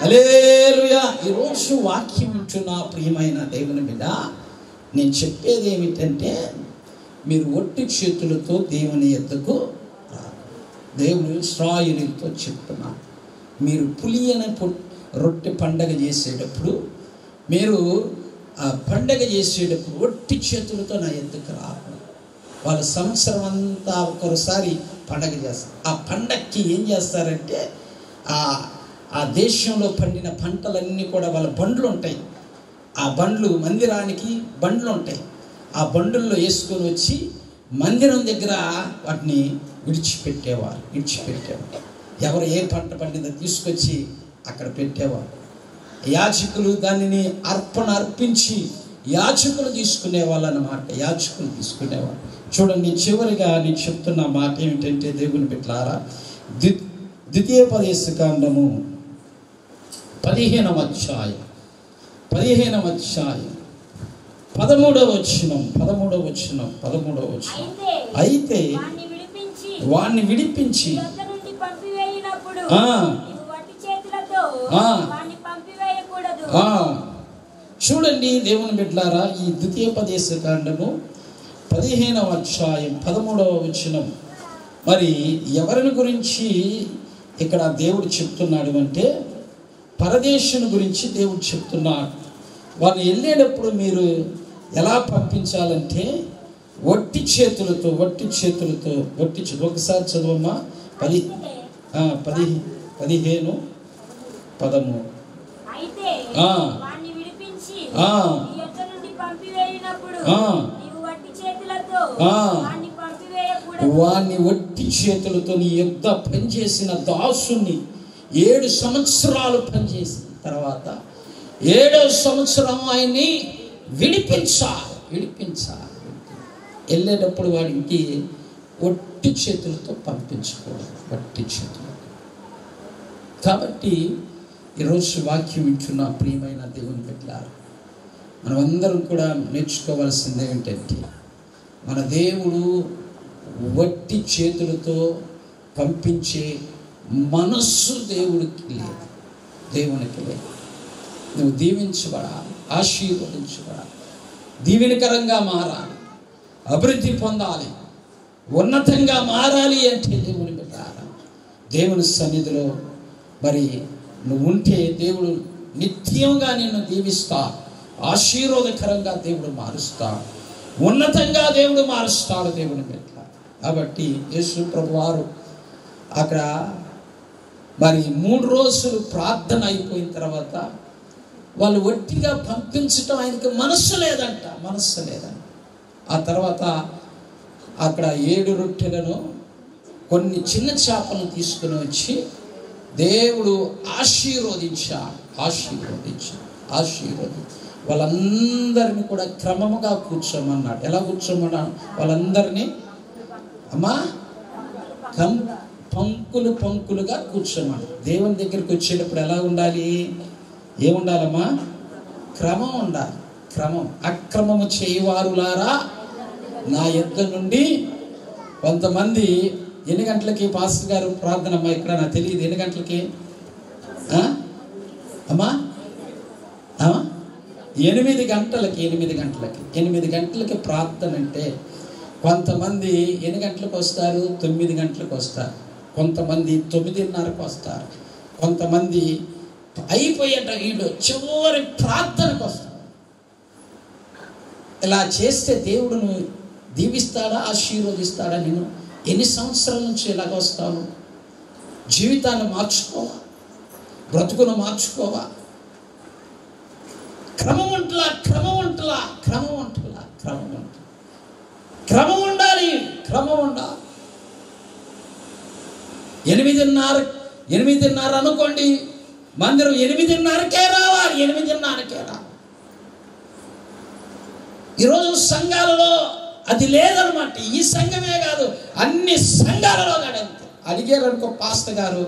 హల్లెలూయా. ఈరోజు వాక్యం వింటున్న ప్రియమైన దేవుని బిడ్డ, నేను చెప్పేది ఏమిటంటే మీరు ఒట్టి చేతులతో దేవుని ఎద్దకు రాదు. దేవుడు ఇశ్రాయేలుతో చెప్తున్నా, మీరు పులియన రొట్టె పండగ చేసేటప్పుడు, మీరు ఆ పండగ చేసేటప్పుడు ఒట్టి చేతులతో నా ఎద్దుకు రాదు. వాళ్ళు సంవత్సరం అంతా ఒకసారి పండగ చేస్తారు. ఆ పండగకి ఏం చేస్తారంటే ఆ దేశంలో పండిన పంటలన్నీ కూడా వాళ్ళ బండ్లు ఉంటాయి. ఆ బండ్లు, మందిరానికి బండ్లు ఉంటాయి. ఆ బండుల్లో వేసుకొని వచ్చి మందిరం దగ్గర వాటిని విడిచిపెట్టేవారు. ఎవరు ఏ పంట పండిందో తీసుకొచ్చి అక్కడ పెట్టేవారు. యాజకులు దానిని అర్పించి యాజకులు తీసుకునేవాళ్ళు అన్నమాట. యాజకులు తీసుకునేవారు. చూడండి, చివరిగా నేను చెప్తున్న మాట ఏమిటంటే దేవుని బిడ్డలారా, ద్వితీయోపదేశ కాండము 15వ అధ్యాయం 13వ వచనం. అయితే వాణ్ణి విడిపించి చూడండి దేవుని బిడ్డలారా, ఈ ద్వితీయోపదేశ కాండము 15వ అధ్యాయం 13వ వచనం. మరి ఎవరిని గురించి ఇక్కడ దేవుడు చెప్తున్నాడు అంటే పరదేశుని గురించి దేవుడు చెప్తున్నాడు. వాళ్ళు వెళ్ళేటప్పుడు మీరు ఎలా పంపించాలంటే వట్టి చేతులతో. ఒకసారి చదవమ్మా. 15:13. వాణ్ణి వట్టి చేతులతో నీ యొద్ద పనిచేసిన దాసుని 7 సంవత్సరాలు పనిచేసిన తర్వాత 7వ సంవత్సరం ఆయన్ని విడిపించాలి. వెళ్ళేటప్పుడు వాడికి వట్టి చేతులతో పంపించకూడదు, వట్టి చేతులతో. కాబట్టి ఈరోజు వాక్యం వింటున్న ప్రియమైన దేవుని బిడ్డలారా, మనమందరం కూడా నేర్చుకోవాల్సింది ఏమిటంటే మన దేవుడు వట్టి చేతులతో పంపించే మనస్సు దేవునికి లేదు. నువ్వు దీవించబడాలి, ఆశీర్వదించబడాలి, దీవెనకరంగా మారాలి, అభివృద్ధి పొందాలి, ఉన్నతంగా మారాలి అంటే దేవుని బిడ్డలారా, దేవుని సన్నిధిలో మరి నువ్వు ఉంటే దేవుడు నిత్యంగా నిన్ను దీవిస్తా, ఆశీర్వాదకరంగా దేవుడు మారుస్తా, ఉన్నతంగా దేవుడు మారుస్తాడు దేవుని బిడ్డ. కాబట్టి యేసు ప్రభువారు అక్కడ మరి 3 రోజులు ప్రార్థన అయిపోయిన తర్వాత వాళ్ళు ఒట్టిగా పంపించటం ఆయనకి మనస్సు లేదంట. ఆ తర్వాత అక్కడ 7 రొట్టెలను కొన్ని చిన్న చేపలను తీసుకుని వచ్చి దేవుడు ఆశీర్వదించాడు. వాళ్ళందరినీ కూడా క్రమముగా కూర్చోమన్నాడు. ఎలా కూర్చోమన్నాడు? వాళ్ళందరినీ అమ్మా పంకులుగా కూర్చోమన్నాడు. దేవుని దగ్గరికి వచ్చేటప్పుడు ఎలా ఉండాలి? ఏముండాలమ్మా? క్రమం ఉండాలి. క్రమం. అక్రమము చేయవారులారా నా యొద్ద నుండి. కొంతమంది ఎన్ని గంటలకి పాస్టర్ గారు ప్రార్థన అమ్మా? ఇక్కడ నాకు తెలియదు. ఎన్ని గంటలకి అమ్మా? 8 గంటలకి ప్రార్థన. అంటే కొంతమంది ఎన్ని గంటలకు వస్తారు? 9 గంటలకు వస్తారు. కొంతమంది 9:30కు వస్తారు. కొంతమంది అయిపోయేట వీళ్ళు చివరి ప్రార్థనకు వస్తారు. ఇలా చేస్తే దేవుడును దీవిస్తాడా, ఆశీర్వదిస్తాడా? నేను ఎన్ని సంవత్సరాల నుంచి ఇలాగ వస్తాను? జీవితాన్ని మార్చుకోవా, బ్రతుకును మార్చుకోవా? క్రమం ఉండాలి. 8:30 అనుకోండి, మందిరం 8:30కే రావాలి. 8:30కే రావాలి. ఈరోజు సంఘాలలో అది లేదనమాట. ఈ సంఘమే కాదు, అన్ని సంఘాలలో అంతే. అడిగారు అనుకో పాస్టర్ గారు,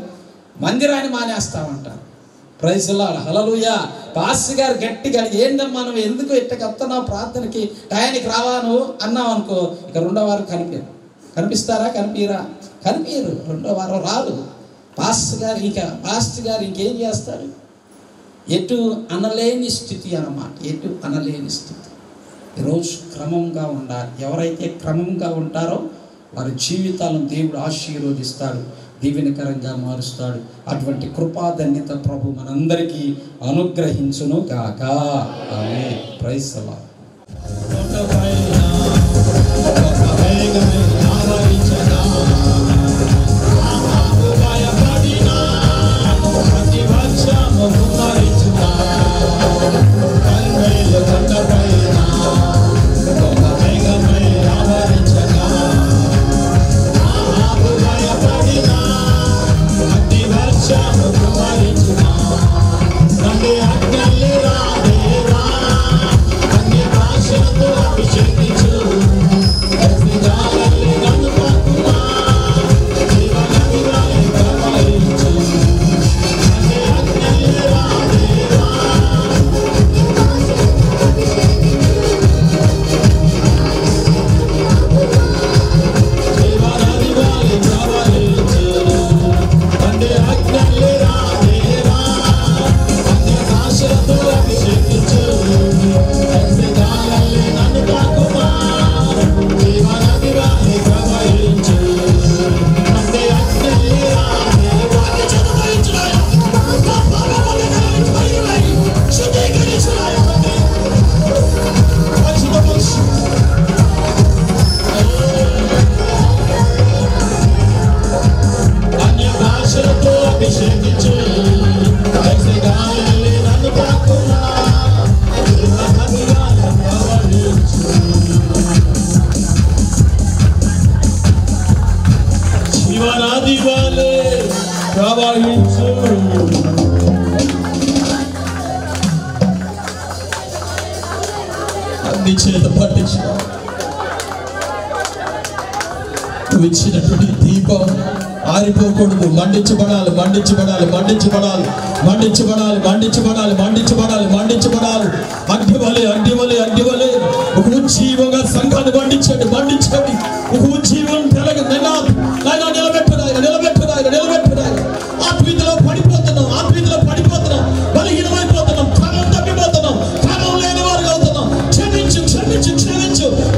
మందిరాన్ని మానేస్తామంటారు. ప్రైజ్ ది లార్డ్, హల్లెలూయా. పాస్టర్ గారు గట్టిగా ఏందమ్మా నువ్వు ఎందుకు ఇట్టకి వస్తున్నావు ప్రార్థనకి, టయానికి రావా నువ్వు అన్నావు అనుకో, ఇక 2వ వారం కనిపిస్తారా? కనిపించరు. 2వ వారం రాదు. పాస్టర్ గారు ఇంకేం చేస్తాడు? ఎటు అనలేని స్థితి అన్నమాట. ఈరోజు క్రమంగా ఉండాలి. ఎవరైతే క్రమంగా ఉంటారో వారి జీవితాలను దేవుడు ఆశీర్వదిస్తాడు, దీవెనకరంగా మారుస్తాడు. అటువంటి కృపాధన్యత ప్రభు మనందరికీ అనుగ్రహించును గాక. ఆమేన్. Praise the Lord. ఇచ్చినటువంటి దీపం ఆరిపోకూడదు. మండించబడాలి. అగ్నివలే ఒక ఉజ్జీవంగా సంఘాన్ని మండించండి. ఒక ఉజ్జీవం నిలబెట్టదాయి. ఆత్మీయతలో పడిపోతున్నాం, బలహీనమైపోతున్నాం, క్రమం తప్పిపోతున్నాం, క్రమం లేని వారు అవుతున్నాం. క్షమించు.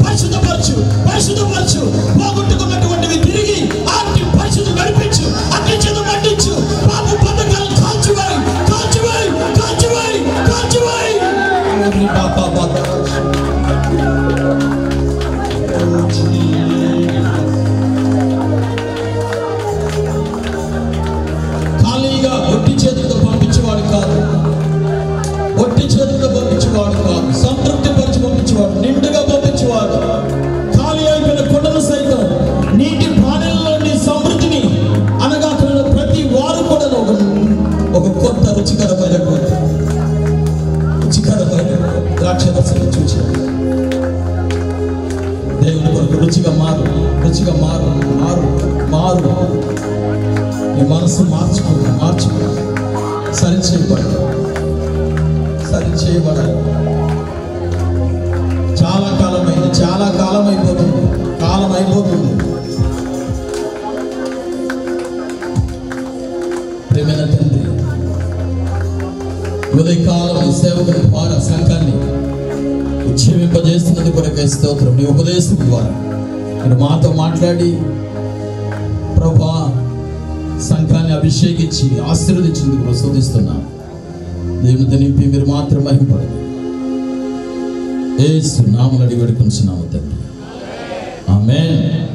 పరిశుద్ధపరచు. పోగొట్టుకున్నటువంటివి తిరిగి ఆత్మ పరిశుద్ధ నడిపించు. అగ్ని చేత మండించు. పాప పథకాలను కాల్చివేయి. నీ మనసు మార్చుకో సరిచేయబడాలి. చాలా కాలం అయిపోతుంది. ప్రేమైన తండ్రి, ఉదయకాలం ఈ సేవకుని ద్వారా సంఘాన్ని ఉజ్జీవింపజేస్తున్నది కొరకే స్తోత్రం. నీ ఉపదేశం ద్వారా మీరు మాతో మాట్లాడి ప్రభువా సంఘాన్ని అభిషేకించి ఆశీర్వదించేందుకు స్తుతిస్తున్నాం. దేవునితో నింపి మీరు మాత్రం మహిమపడండి. యేసు నామములో అడిగి వేడుకొనుచున్నాము తండ్రి. ఆమేన్.